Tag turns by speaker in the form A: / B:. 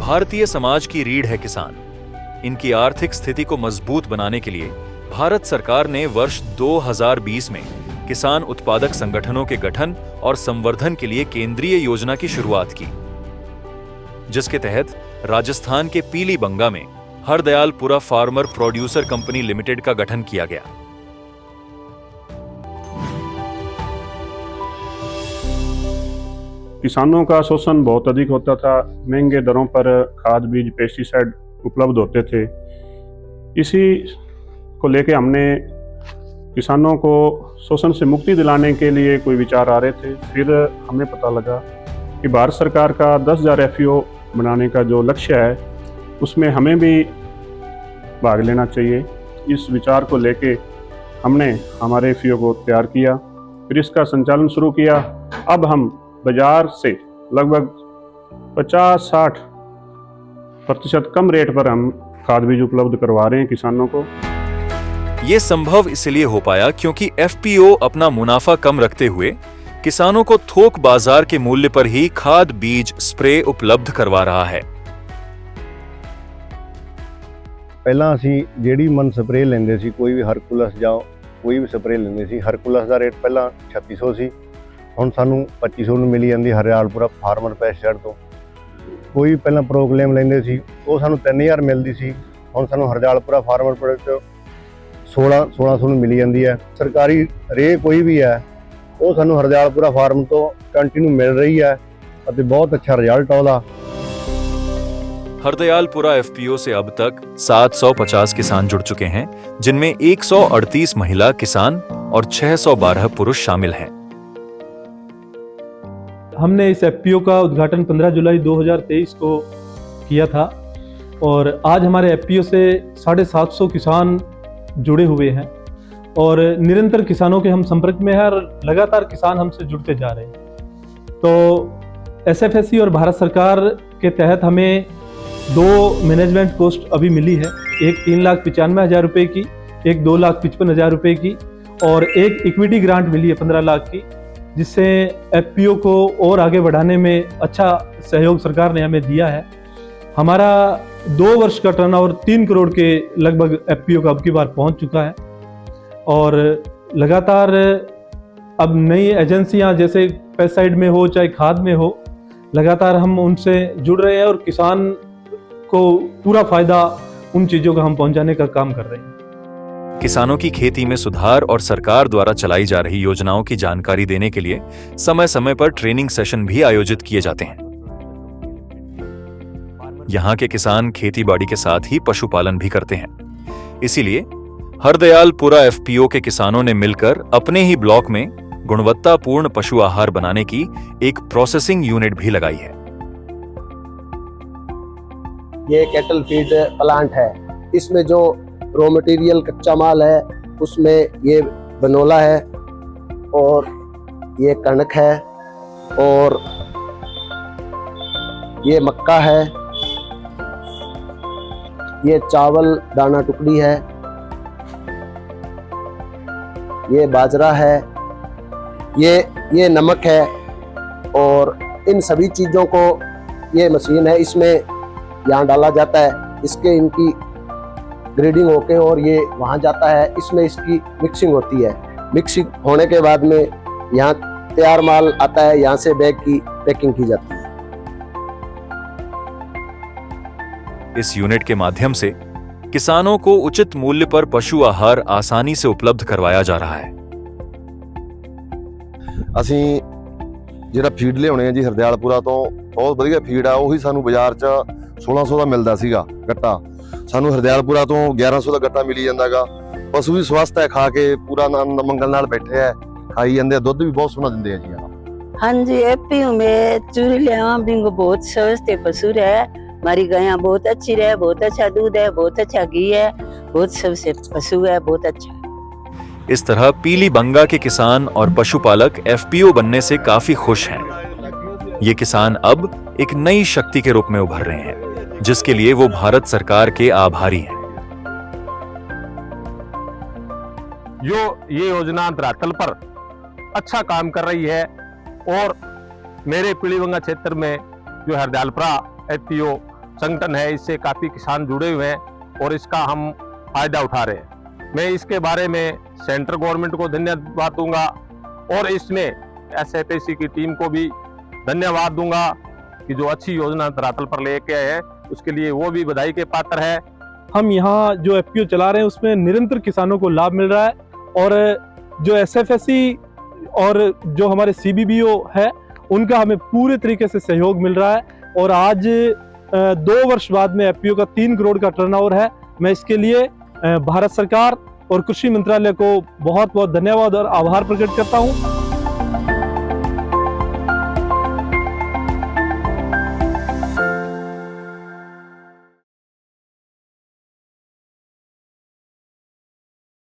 A: भारतीय समाज की रीढ़ है किसान। इनकी आर्थिक स्थिति को मजबूत बनाने के लिए भारत सरकार ने वर्ष 2020 में किसान उत्पादक संगठनों के गठन और संवर्धन के लिए केंद्रीय योजना की शुरुआत की, जिसके तहत राजस्थान के पीली बंगा में Hardayalpura farmer producer company limited का गठन किया गया।
B: किसानों का शोषण बहुत अधिक होता था। महंगे दरों पर खाद बीज पेस्टिसाइड उपलब्ध होते थे। इसी को लेके हमने किसानों को शोषण से मुक्ति दिलाने के लिए कोई विचार आ रहे थे। फिर हमें पता लगा कि भारत सरकार का 10,000 FPO बनाने का जो लक्ष्य है उसमें हमें भी भाग लेना चाहिए। इस विचार को लेके हमने हमारे FPO को तैयार किया, फिर इसका संचालन शुरू किया। अब हम बाजार से लगभग 50-60% कम रेट पर हम खाद बीज उपलब्ध करवा रहे हैं किसानों को।
A: ये संभव इसलिए हो पाया क्योंकि FPO अपना मुनाफा कम रखते हुए किसानों को थोक बाजार के मूल्य पर ही खाद बीज स्प्रे उपलब्ध करवा रहा है।
C: ਪਹਿਲਾਂ ਅਸੀਂ ਜਿਹੜੀ ਮਨ ਸਪਰੇ ਲੈਂਦੇ ਸੀ, ਕੋਈ ਵੀ ਹਰਕੁਲਸ ਜਾਂ ਕੋਈ ਵੀ ਸਪਰੇ ਲੈਂਦੇ ਸੀ, ਹਰਕੁਲਸ ਦਾ ਰੇਟ ਪਹਿਲਾਂ 3600 ਸੀ, ਹੁਣ ਸਾਨੂੰ 2500 ਨੂੰ ਮਿਲੀ ਜਾਂਦੀ ਹਰਿਆਲਪੁਰਾ ਫਾਰਮਰ ਪੈਸਟਸਾਈਡ ਤੋਂ। ਕੋਈ ਪਹਿਲਾਂ ਪ੍ਰੋਕਲੇਮ ਲੈਂਦੇ ਸੀ, ਉਹ ਸਾਨੂੰ 3000 ਮਿਲਦੀ ਸੀ, ਹੁਣ ਸਾਨੂੰ ਹਰਿਆਲਪੁਰਾ ਫਾਰਮਰ ਪ੍ਰੋਡਕਟ 1600 ਨੂੰ ਮਿਲੀ ਜਾਂਦੀ ਹੈ। ਸਰਕਾਰੀ ਰੇ ਕੋਈ ਵੀ ਹੈ ਉਹ ਸਾਨੂੰ ਹਰਿਆਲਪੁਰਾ ਫਾਰਮ ਤੋਂ ਕੰਟੀਨਿਊ ਮਿਲ ਰਹੀ ਹੈ ਅਤੇ ਬਹੁਤ ਅੱਛਾ ਰਿਜ਼ਲਟ ਆਉਂਦਾ।
A: हरदयालपुरा FPO से अब तक 750 किसान जुड़ चुके हैं, जिनमें 138 महिला किसान और 612 पुरुष शामिल हैं।
D: हमने इस FPO का उद्घाटन 15 जुलाई 2023 को किया था और आज हमारे FPO से 750 किसान जुड़े हुए हैं और निरंतर किसानों के हम संपर्क में हैं और लगातार किसान हमसे जुड़ते जा रहे हैं। तो SFSC और भारत सरकार के तहत हमें 2 मैनेजमेंट पोस्ट अभी मिली है, एक 3,95,000 रुपये की, एक 2,55,000 रुपये की और एक इक्विटी ग्रांट मिली है 15 लाख की, जिससे FPO को और आगे बढ़ाने में अच्छा सहयोग सरकार ने हमें दिया है। हमारा 2 वर्ष का टर्नओवर 3 करोड़ के लगभग FPO का अब की बार पहुंच चुका है और लगातार अब नई एजेंसियां जैसे पेस्टिसाइड में हो चाहे खाद में हो, लगातार हम उनसे जुड़ रहे हैं और किसान को पूरा फायदा उन चीजों का हम पहुंचाने का काम कर रहे हैं।
A: किसानों की खेती में सुधार और सरकार द्वारा चलाई जा रही योजनाओं की जानकारी देने के लिए समय समय पर ट्रेनिंग सेशन भी आयोजित किए जाते हैं। यहाँ के किसान खेती बाड़ी के साथ ही पशुपालन भी करते हैं, इसीलिए हरदयालपुरा FPO के किसानों ने मिलकर अपने ही ब्लॉक में गुणवत्तापूर्ण पशु आहार बनाने की एक प्रोसेसिंग यूनिट भी लगाई है।
E: ये कैटल फीड प्लांट है। इसमें जो रॉ मटेरियल कच्चा माल है उसमें ये बनोला है और ये कणक है और ये मक्का है, ये चावल दाना टुकड़ी है, ये बाजरा है, ये नमक है और इन सभी चीज़ों को ये मशीन है, इसमें यहाँ डाला जाता है। इसके इनकी ग्रेडिंग होके और ये वहाँ जाता है, इसमें इसकी मिक्सिंग होती है। मिक्सिंग होने के बाद में यहाँ तैयार माल आता है, यहाँ से बैग की पैकिंग की जाती है।
A: इस यूनिट के माध्यम से किसानों को उचित मूल्य पर पशु आहार आसानी से उपलब्ध करवाया जा रहा है।
F: ਅਸੀਂ ਜਿਹੜਾ ਫੀਡ ਲਿਆਉਣੇ ਆ ਜੀ ਹਰਦਿਆਲਪੁਰਾ ਤੋਂ, ਬਹੁਤ ਵਧੀਆ ਫੀਡ ਆ। ਉਹੀ ਸਾਨੂੰ ਬਾਜ਼ਾਰ 'ਚ 1600 ਦਾ ਮਿਲਦਾ ਸੀਗਾ ਗੱਟਾ, ਸਾਨੂੰ ਹਰਦਿਆਲਪੁਰਾ ਤੋਂ 1100 ਦਾ ਗੱਟਾ ਮਿਲੀ ਜਾਂਦਾਗਾ। ਪਸ਼ੂ ਵੀ ਸਵਸਥ ਹੈ, ਖਾ ਕੇ ਪੂਰਾ ਆਨੰਦ ਮੰਗਲ ਨਾਲ ਬੈਠੇ ਆ, ਖਾਈ ਜਾਂਦੇ ਆ, ਦੁੱਧ ਵੀ ਬਹੁਤ ਸੋਹਣਾ ਦਿੰਦੇ ਆ ਜੀ।
G: हाँ जी, FPO में चूरी लिया बिंगो बहुत स्वस्थ पशु है। हमारी गायें बहुत अच्छी रहे, बहुत अच्छा दूध है, बहुत अच्छा घी है, बहुत सबसे पशु है, बहुत अच्छा।
A: इस तरह पीली बंगा के किसान और पशुपालक FPO बनने से काफी खुश हैं। ये किसान अब एक नई शक्ति के रूप में उभर रहे हैं, जिसके लिए वो भारत सरकार के आभारी हैं।
H: ये योजना धरातल पर अच्छा काम कर रही है और मेरे पीलीबंगा क्षेत्र में जो हरदयालपुरा FPO संगठन है, इससे काफ़ी किसान जुड़े हुए हैं और इसका हम फायदा उठा रहे हैं। मैं इसके बारे में सेंट्रल गवर्नमेंट को धन्यवाद दूंगा और इसमें एसएफएसी की टीम को भी धन्यवाद दूंगा कि जो अच्छी योजना धरातल पर लेके आए हैं, उसके लिए वो भी बधाई के पात्र है।
D: हम यहाँ जो एफपीओ चला रहे हैं उसमें निरंतर किसानों को लाभ मिल रहा है और जो एसएफएसी और जो हमारे सीबीबीओ है उनका हमें पूरे तरीके से सहयोग मिल रहा है और आज 2 वर्ष बाद में एफपीओ का 3 करोड़ का टर्नओवर है। मैं इसके लिए भारत सरकार और कृषि मंत्रालय को बहुत बहुत धन्यवाद और आभार प्रकट करता हूँ।